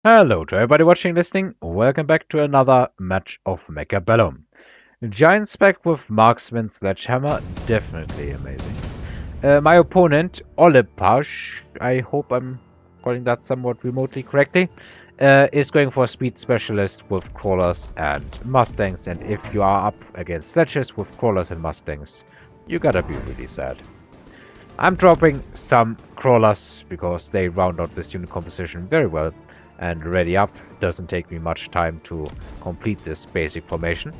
Hello to everybody watching, listening. Welcome back to another match of Mechabellum. Giant spec with marksman sledgehammer, definitely amazing. My opponent, Olepash, I hope I'm calling that somewhat remotely correctly, is going for speed specialist with crawlers and mustangs. And if you are up against sledges with crawlers and mustangs, you gotta be really sad. I'm dropping some crawlers because they round out this unit composition very well. And ready up, doesn't take me much time to complete this basic formation.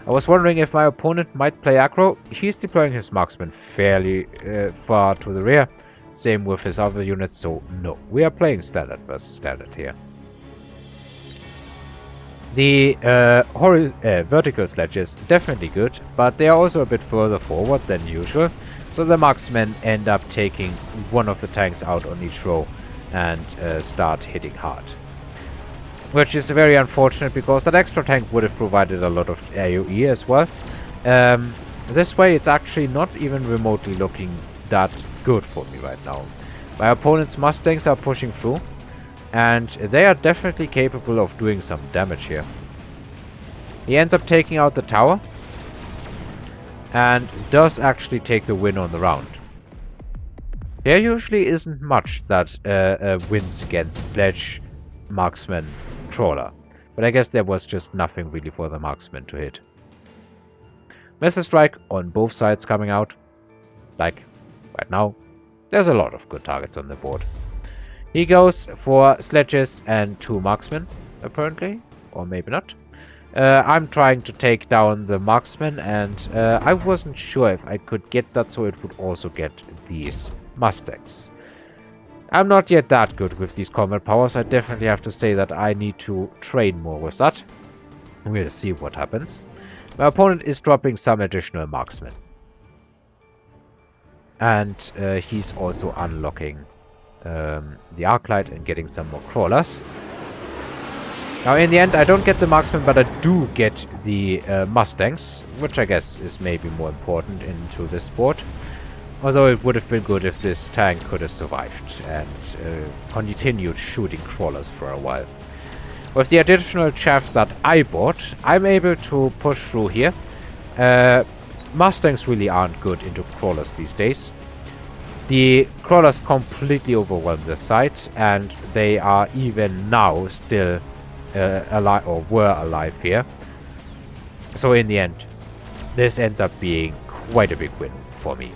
I was wondering if my opponent might play aggro. He's deploying his marksman fairly far to the rear. Same with his other units, so no. We are playing standard versus standard here. The vertical sledge is definitely good, but they are also a bit further forward than usual. So the marksmen end up taking one of the tanks out on each row and start hitting hard. Which is very unfortunate because that extra tank would have provided a lot of AoE as well. This way it's actually not even remotely looking that good for me right now. My opponent's Mustangs are pushing through and they are definitely capable of doing some damage here. He ends up taking out the tower and does actually take the win on the round. There usually isn't much that wins against sledge, marksman, trawler, but I guess there was just nothing really for the marksman to hit. Missile strike on both sides coming out. Like right now, there's a lot of good targets on the board. He goes for sledges and 2 marksmen, apparently, or maybe not. I'm trying to take down the marksman, and I wasn't sure if I could get that so it would also get these mustangs. I'm not yet that good with these combat powers. I definitely have to say that I need to train more with that. We'll see what happens. My opponent is dropping some additional marksmen. And he's also unlocking the arc light and getting some more crawlers. Now in the end I don't get the marksman, but I do get the mustangs, which I guess is maybe more important into this sport. Although it would have been good if this tank could have survived and continued shooting crawlers for a while. With the additional chaff that I bought, I'm able to push through here. Mustangs really aren't good into crawlers these days. The crawlers completely overwhelm the site, and they are even now still alive, or were alive here. So in the end, this ends up being quite a big win for me.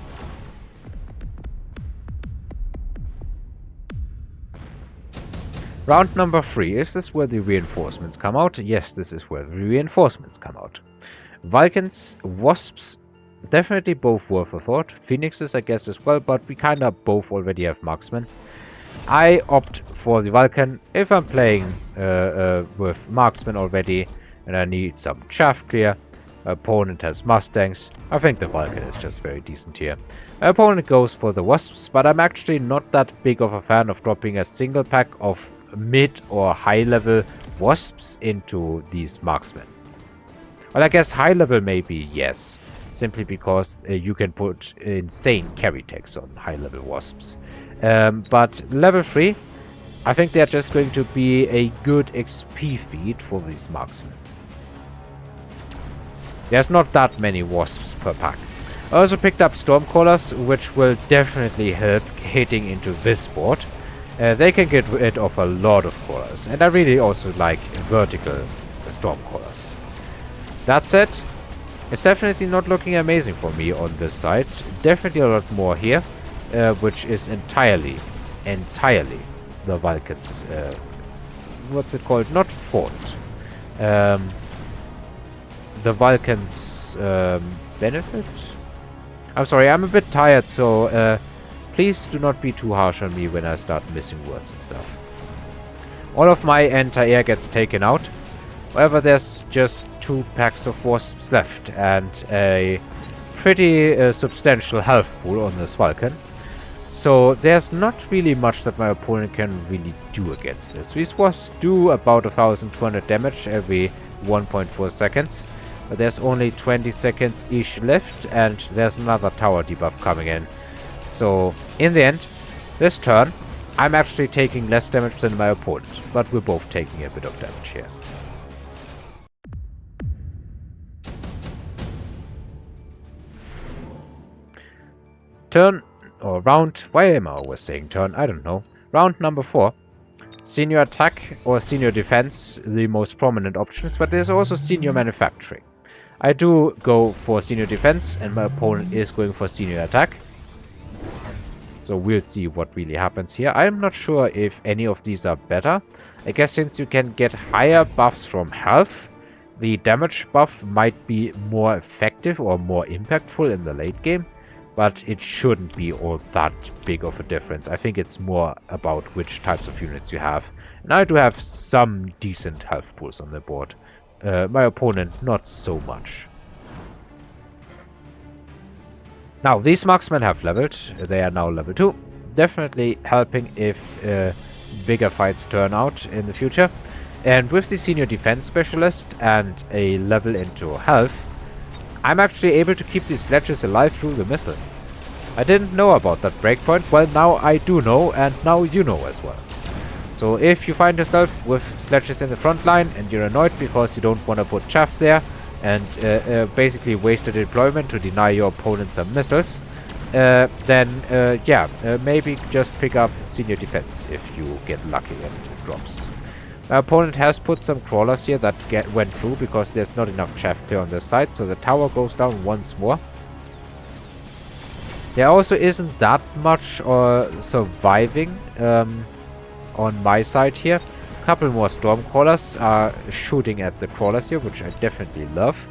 Round number 3. Is this where the reinforcements come out? Yes, this is where the reinforcements come out. Vulcans, Wasps, definitely both worth a thought. Phoenixes, I guess, as well, but we kind of both already have marksmen. I opt for the Vulcan if I'm playing with marksmen already and I need some chaff clear. My opponent has mustangs. I think the Vulcan is just very decent here. My opponent goes for the Wasps, but I'm actually not that big of a fan of dropping a single pack of mid or high level Wasps into these marksmen. Well, I guess high level maybe yes, simply because you can put insane carry tags on high level Wasps. But level 3, I think they're just going to be a good XP feed for these marksmen. There's not that many Wasps per pack. I also picked up Stormcrawlers, which will definitely help hitting into this board. They can get rid of a lot of crawlers, and I really also like vertical Stormcrawlers. That said, it's definitely not looking amazing for me on this side. Definitely a lot more here, which is entirely the Vulcans. What's it called? Not fort. The Vulcans' benefit? I'm sorry, I'm a bit tired, so please do not be too harsh on me when I start missing words and stuff. All of my anti-air gets taken out. However, there's just 2 packs of Wasps left and a pretty substantial health pool on this Vulcan. So there's not really much that my opponent can really do against this. These Wasps do about 1200 damage every 1.4 seconds. But there's only 20 seconds each left, and there's another tower debuff coming in. So in the end, this turn, I'm actually taking less damage than my opponent, but we're both taking a bit of damage here. Turn, or round, why am I always saying turn? I don't know. Round number 4. Senior attack or senior defense, the most prominent options, but there's also senior manufacturing. I do go for senior defense, and my opponent is going for senior attack. So we'll see what really happens here. I'm not sure if any of these are better. I guess since you can get higher buffs from health, the damage buff might be more effective or more impactful in the late game. But it shouldn't be all that big of a difference. I think it's more about which types of units you have. And I do have some decent health pools on the board. My opponent, not so much. Now, these marksmen have leveled. They are now level 2. Definitely helping if bigger fights turn out in the future. And with the senior defense specialist and a level into health, I'm actually able to keep these sledges alive through the missile. I didn't know about that breakpoint. Well, now I do know, and now you know as well. So if you find yourself with sledges in the front line and you're annoyed because you don't want to put chaff there, and basically waste a deployment to deny your opponent some missiles, then maybe just pick up senior defense if you get lucky and it drops. My opponent has put some crawlers here that went through because there's not enough chaff clear on this side, so the tower goes down once more. There also isn't that much surviving on my side here. A couple more Stormcrawlers are shooting at the crawlers here, which I definitely love.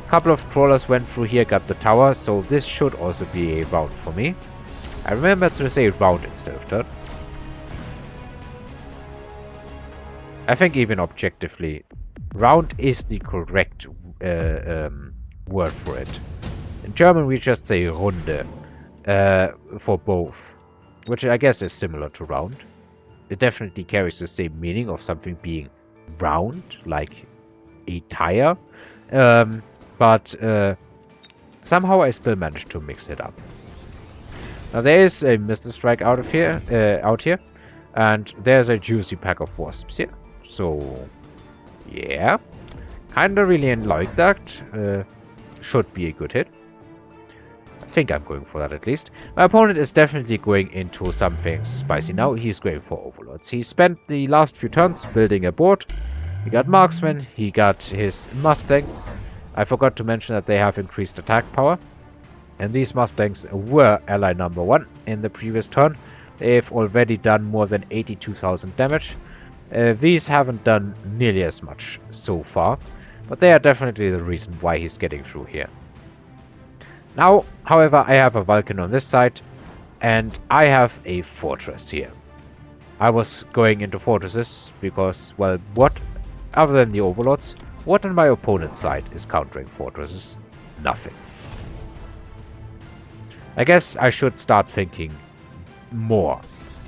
A couple of crawlers went through here, got the tower, so this should also be a round for me. I remember to say round instead of turn. I think even objectively, round is the correct word for it. In German we just say Runde for both, which I guess is similar to round. It definitely carries the same meaning of something being round, like a tire. But somehow I still managed to mix it up. Now there is a missile strike out here, and there's a juicy pack of wasps here. So yeah, kinda really like that. Should be a good hit. I think I'm going for that at least. My opponent is definitely going into something spicy now. He's going for overlords. He spent the last few turns building a board. He got marksmen. He got his mustangs. I forgot to mention that they have increased attack power. And these mustangs were ally number 1 in the previous turn. They've already done more than 82,000 damage. These haven't done nearly as much so far. But they are definitely the reason why he's getting through here. Now, however, I have a Vulcan on this side, and I have a fortress here. I was going into fortresses because, well, what, other than the overlords, what on my opponent's side is countering fortresses? Nothing. I guess I should start thinking more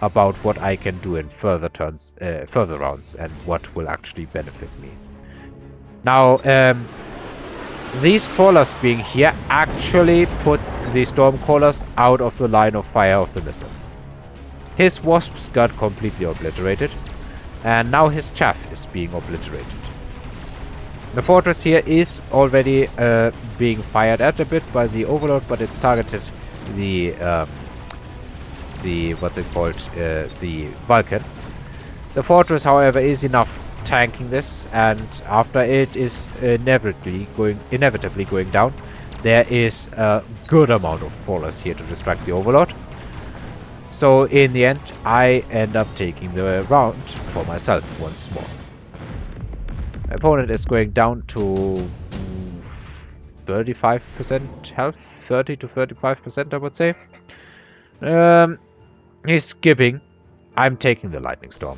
about what I can do in further turns, further rounds, and what will actually benefit me. Now, these crawlers being here actually puts the Stormcrawlers out of the line of fire of the missile. His wasps got completely obliterated, and now his chaff is being obliterated. The fortress here is already being fired at a bit by the Overlord, but it's targeted the what's it called, the Vulcan. The fortress, however, is enough tanking this, and after it is inevitably going down, there is a good amount of crawlers here to distract the Overlord. So in the end, I end up taking the round for myself once more. My opponent is going down to 35% health, 30 to 35% I would say. He's skipping. I'm taking the Lightning Storm.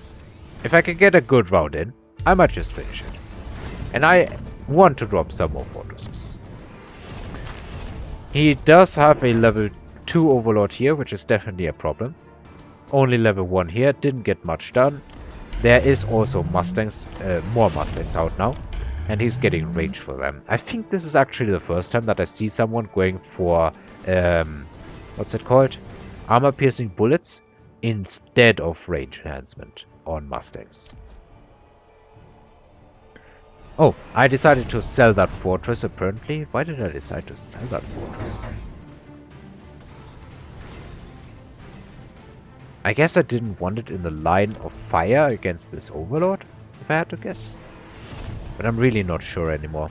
If I can get a good round in, I might just finish it. And I want to drop some more fortresses. He does have a level 2 Overlord here, which is definitely a problem. Only level 1 here, didn't get much done. There is also Mustangs, more Mustangs out now. And he's getting range for them. I think this is actually the first time that I see someone going for, what's it called? Armor-piercing bullets instead of range enhancement on Mustangs. Oh, I decided to sell that fortress apparently. Why did I decide to sell that fortress? I guess I didn't want it in the line of fire against this Overlord, if I had to guess. But I'm really not sure anymore.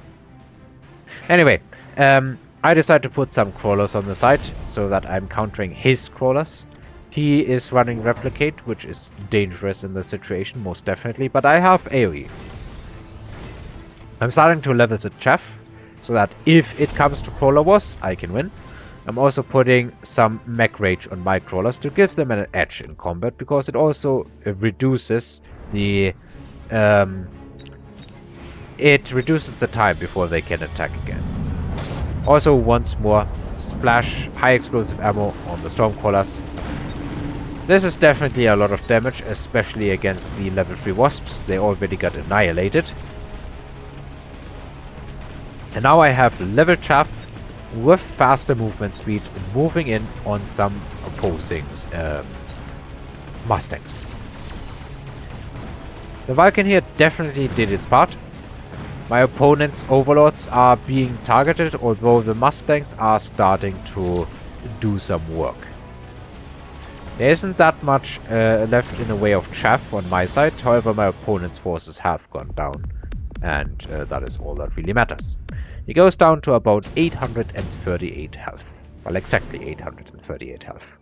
Anyway, I decided to put some crawlers on the side so that I'm countering his crawlers. He is running Replicate, which is dangerous in this situation, most definitely, but I have AoE. I'm starting to level the chaff, so that if it comes to crawler wars, I can win. I'm also putting some mech rage on my crawlers to give them an edge in combat, because it also reduces the time before they can attack again. Also, once more, splash high explosive ammo on the stormcrawlers. This is definitely a lot of damage, especially against the level 3 wasps. They already got annihilated. And now I have level chaff with faster movement speed moving in on some opposing Mustangs. The Vulcan here definitely did its part. My opponent's Overlords are being targeted, although the Mustangs are starting to do some work. There isn't that much left in the way of chaff on my side, however my opponent's forces have gone down, and that is all that really matters. He goes down to about 838 health. Well, exactly 838 health.